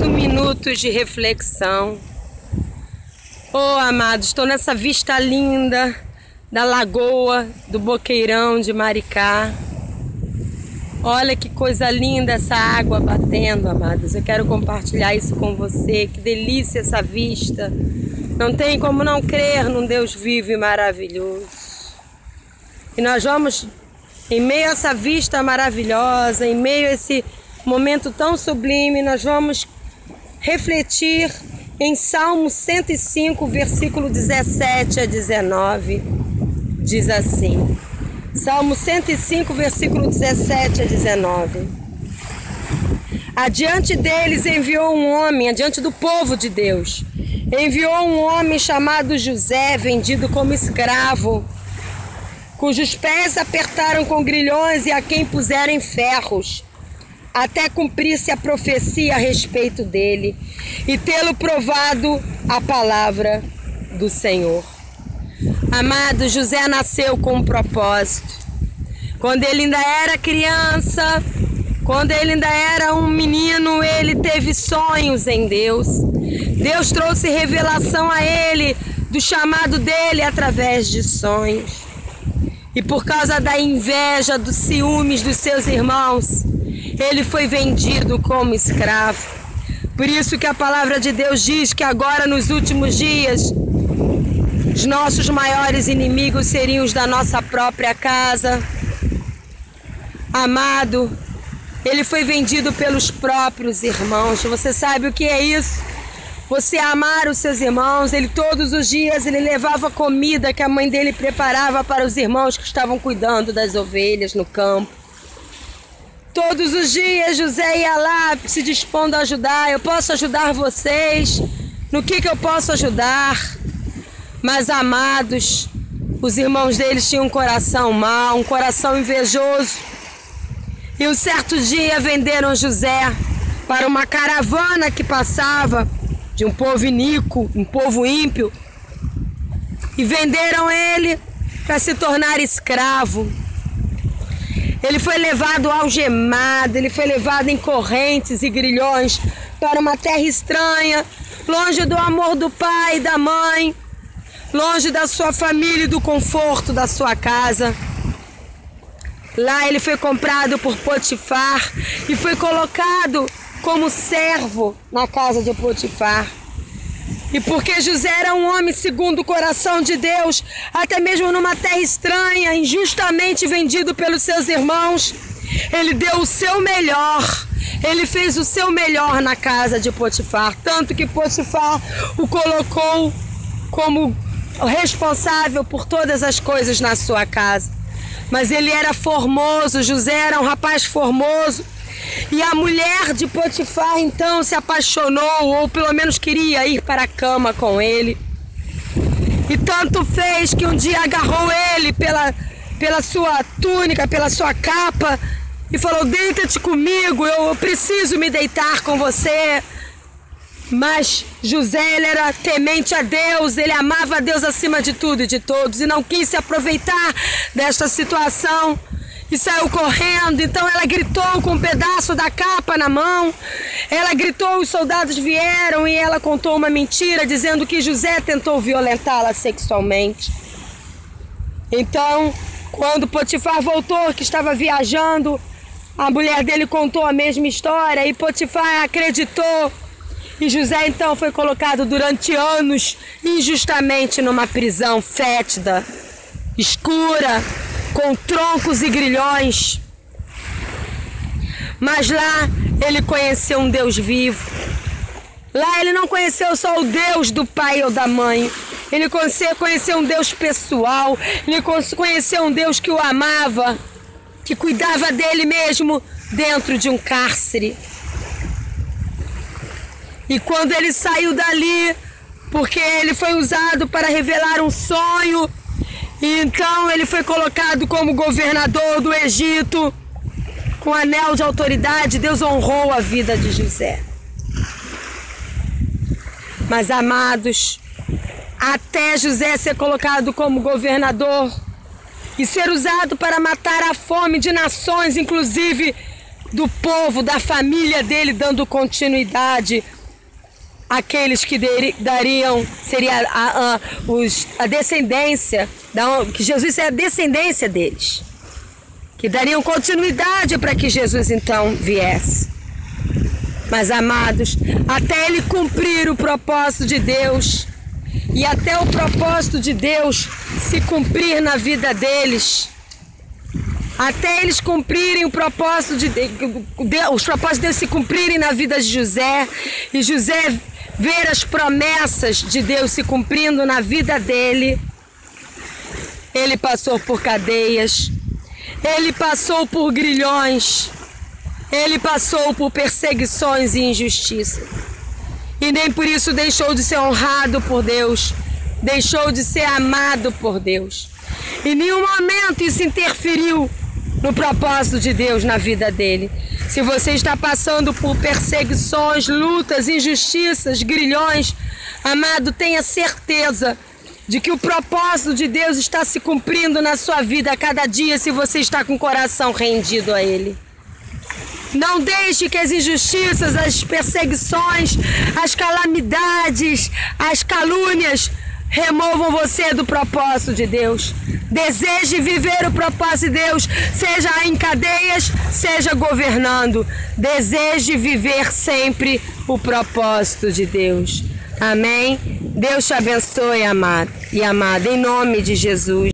mais um minuto de reflexão. Oh, amados, estou nessa vista linda da lagoa do Boqueirão de Maricá. Olha que coisa linda essa água batendo, amados. Eu quero compartilhar isso com você. Que delícia essa vista. Não tem como não crer num Deus vivo e maravilhoso. E nós vamos, em meio a essa vista maravilhosa, em meio a esse momento tão sublime, nós vamos refletir em Salmo 105, versículo 17 a 19. Diz assim: Salmo 105, versículo 17 a 19. Adiante deles enviou um homem, adiante do povo de Deus, enviou um homem chamado José, vendido como escravo, cujos pés apertaram com grilhões e a quem puseram em ferros, até cumprir-se a profecia a respeito dele e tê-lo provado a palavra do Senhor. Amado, José nasceu com um propósito. Quando ele ainda era criança, quando ele ainda era um menino, ele teve sonhos em Deus. Deus trouxe revelação a ele do chamado dele através de sonhos. E por causa da inveja, dos ciúmes dos seus irmãos, ele foi vendido como escravo. Por isso que a palavra de Deus diz que agora, nos últimos dias, os nossos maiores inimigos seriam os da nossa própria casa. Amado, ele foi vendido pelos próprios irmãos. Você sabe o que é isso? Você amar os seus irmãos. Ele todos os dias ele levava comida que a mãe dele preparava para os irmãos que estavam cuidando das ovelhas no campo. Todos os dias José ia lá se dispondo a ajudar. Eu posso ajudar vocês? No que eu posso ajudar? Mas, amados, os irmãos deles tinham um coração mau, um coração invejoso. E um certo dia venderam José para uma caravana que passava de um povo iníquo, um povo ímpio. E venderam ele para se tornar escravo. Ele foi levado algemado, ele foi levado em correntes e grilhões para uma terra estranha, longe do amor do pai e da mãe, longe da sua família e do conforto da sua casa. Lá ele foi comprado por Potifar e foi colocado como servo na casa de Potifar. E porque José era um homem segundo o coração de Deus, até mesmo numa terra estranha, injustamente vendido pelos seus irmãos, ele deu o seu melhor. Ele fez o seu melhor na casa de Potifar, tanto que Potifar o colocou como responsável por todas as coisas na sua casa. Mas ele era formoso, José era um rapaz formoso. E a mulher de Potifar então se apaixonou, ou pelo menos queria ir para a cama com ele. E tanto fez que um dia agarrou ele pela sua túnica, pela sua capa, e falou: deita-te comigo, eu preciso me deitar com você. Mas José, ele era temente a Deus, ele amava a Deus acima de tudo e de todos, e não quis se aproveitar desta situação. E saiu correndo. Então ela gritou com um pedaço da capa na mão. Ela gritou, os soldados vieram e ela contou uma mentira dizendo que José tentou violentá-la sexualmente. Então, quando Potifar voltou, que estava viajando, a mulher dele contou a mesma história e Potifar acreditou. E José então foi colocado durante anos injustamente numa prisão fétida, escura, com troncos e grilhões. Mas lá ele conheceu um Deus vivo. Lá ele não conheceu só o Deus do pai ou da mãe. Ele conheceu um Deus pessoal. Ele conheceu um Deus que o amava, que cuidava dele mesmo dentro de um cárcere. E quando ele saiu dali, porque ele foi usado para revelar um sonho, e então ele foi colocado como governador do Egito, com anel de autoridade, Deus honrou a vida de José. Mas, amados, até José ser colocado como governador e ser usado para matar a fome de nações, inclusive do povo, da família dele, dando continuidade àqueles que dariam, seria a descendência, que Jesus é a descendência deles, que dariam continuidade para que Jesus então viesse. Mas, amados, até ele cumprir o propósito de Deus, e até o propósito de Deus se cumprir na vida deles, até eles cumprirem o propósito de Deus, os propósitos de Deus se cumprirem na vida de José, e José ver as promessas de Deus se cumprindo na vida dele, ele passou por cadeias, ele passou por grilhões, ele passou por perseguições e injustiça. E nem por isso deixou de ser honrado por Deus, deixou de ser amado por Deus. Em nenhum momento isso interferiu no propósito de Deus na vida dele. Se você está passando por perseguições, lutas, injustiças, grilhões, amado, tenha certeza de que o propósito de Deus está se cumprindo na sua vida a cada dia, se você está com o coração rendido a Ele. Não deixe que as injustiças, as perseguições, as calamidades, as calúnias removam você do propósito de Deus. Deseje viver o propósito de Deus, seja em cadeias, seja governando. Deseje viver sempre o propósito de Deus. Amém? Deus te abençoe, amado e amada, em nome de Jesus.